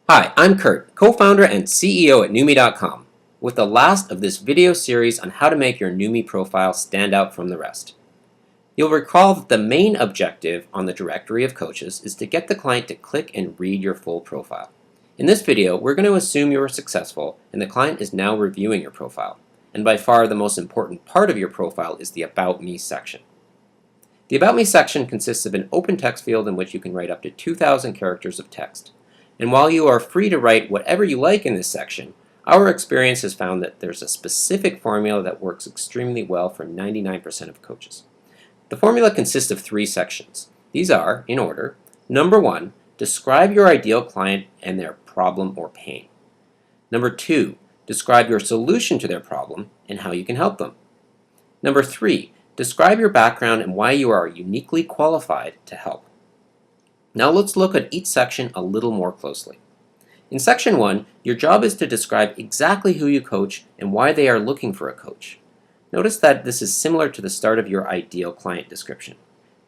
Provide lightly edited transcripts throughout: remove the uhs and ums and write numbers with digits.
Hi, I'm Kurt, co-founder and CEO at Noomii.com, with the last of this video series on how to make your Noomii profile stand out from the rest. You'll recall that the main objective on the directory of coaches is to get the client to click and read your full profile. In this video, we're going to assume you are successful and the client is now reviewing your profile. And by far the most important part of your profile is the About Me section. The About Me section consists of an open text field in which you can write up to 2,000 characters of text. And while you are free to write whatever you like in this section, our experience has found that there's a specific formula that works extremely well for 99% of coaches. The formula consists of 3 sections. These are, in order, number 1, describe your ideal client and their problem or pain. Number 2, describe your solution to their problem and how you can help them. Number 3, describe your background and why you are uniquely qualified to help. Now let's look at each section a little more closely. In section 1, your job is to describe exactly who you coach and why they are looking for a coach. Notice that this is similar to the start of your ideal client description.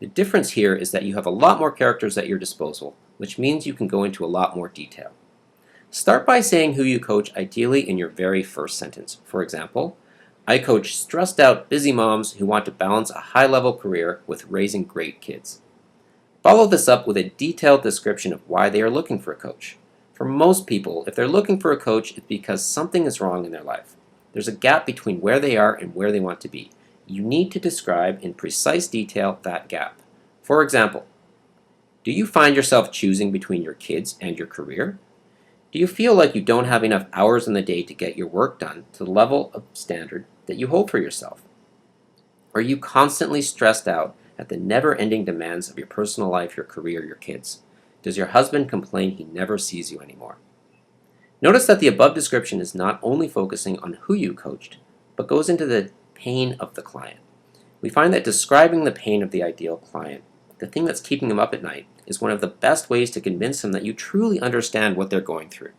The difference here is that you have a lot more characters at your disposal, which means you can go into a lot more detail. Start by saying who you coach, ideally in your very first sentence. For example, I coach stressed out, busy moms who want to balance a high-level career with raising great kids. Follow this up with a detailed description of why they are looking for a coach. For most people, if they're looking for a coach, it's because something is wrong in their life. There's a gap between where they are and where they want to be. You need to describe in precise detail that gap. For example, do you find yourself choosing between your kids and your career? Do you feel like you don't have enough hours in the day to get your work done to the level of standard that you hold for yourself? Are you constantly stressed out at the never-ending demands of your personal life, your career, your kids? Does your husband complain he never sees you anymore? Notice that the above description is not only focusing on who you coached, but goes into the pain of the client. We find that describing the pain of the ideal client, the thing that's keeping them up at night, is one of the best ways to convince them that you truly understand what they're going through.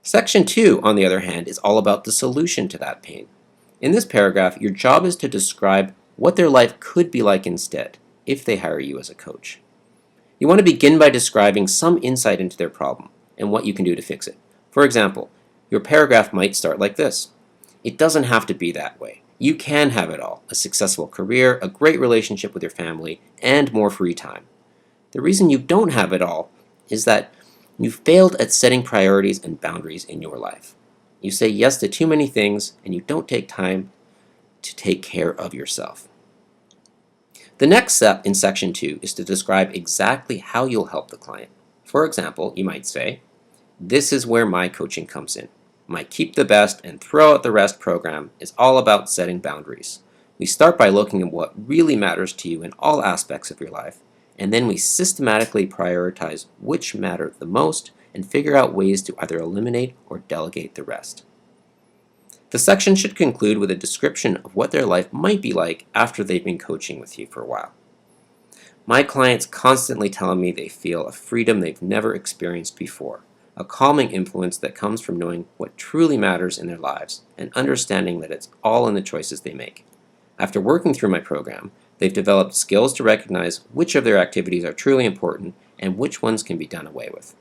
Section 2, on the other hand, is all about the solution to that pain. In this paragraph, your job is to describe what their life could be like instead, if they hire you as a coach. You want to begin by describing some insight into their problem and what you can do to fix it. For example, your paragraph might start like this. It doesn't have to be that way. You can have it all: a successful career, a great relationship with your family, and more free time. The reason you don't have it all is that you failed at setting priorities and boundaries in your life. You say yes to too many things, and you don't take time to take care of yourself. The next step in section 2 is to describe exactly how you'll help the client. For example, you might say, this is where my coaching comes in. My Keep the Best and Throw Out the Rest program is all about setting boundaries. We start by looking at what really matters to you in all aspects of your life, and then we systematically prioritize which matter the most and figure out ways to either eliminate or delegate the rest. The section should conclude with a description of what their life might be like after they've been coaching with you for a while. My clients constantly tell me they feel a freedom they've never experienced before, a calming influence that comes from knowing what truly matters in their lives and understanding that it's all in the choices they make. After working through my program, they've developed skills to recognize which of their activities are truly important and which ones can be done away with.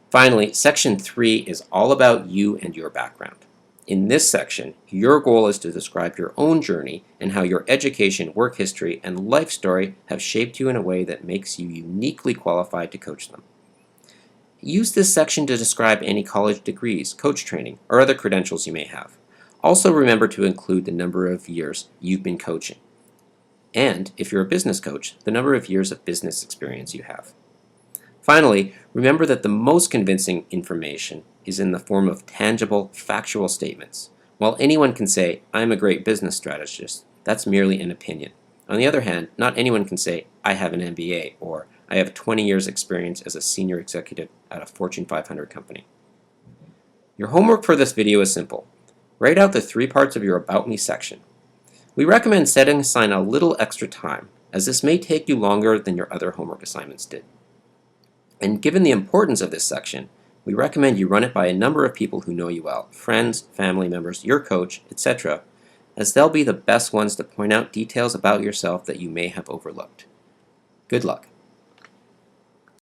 Finally, section 3 is all about you and your background. In this section, your goal is to describe your own journey and how your education, work history, and life story have shaped you in a way that makes you uniquely qualified to coach them. Use this section to describe any college degrees, coach training, or other credentials you may have. Also remember to include the number of years you've been coaching. And, if you're a business coach, the number of years of business experience you have. Finally, remember that the most convincing information is in the form of tangible, factual statements. While anyone can say, I'm a great business strategist, that's merely an opinion. On the other hand, not anyone can say, I have an MBA, or I have 20 years experience as a senior executive at a Fortune 500 company. Your homework for this video is simple. Write out the 3 parts of your About Me section. We recommend setting aside a little extra time, as this may take you longer than your other homework assignments did. And given the importance of this section, we recommend you run it by a number of people who know you well, friends, family members, your coach, etc., as they'll be the best ones to point out details about yourself that you may have overlooked. Good luck.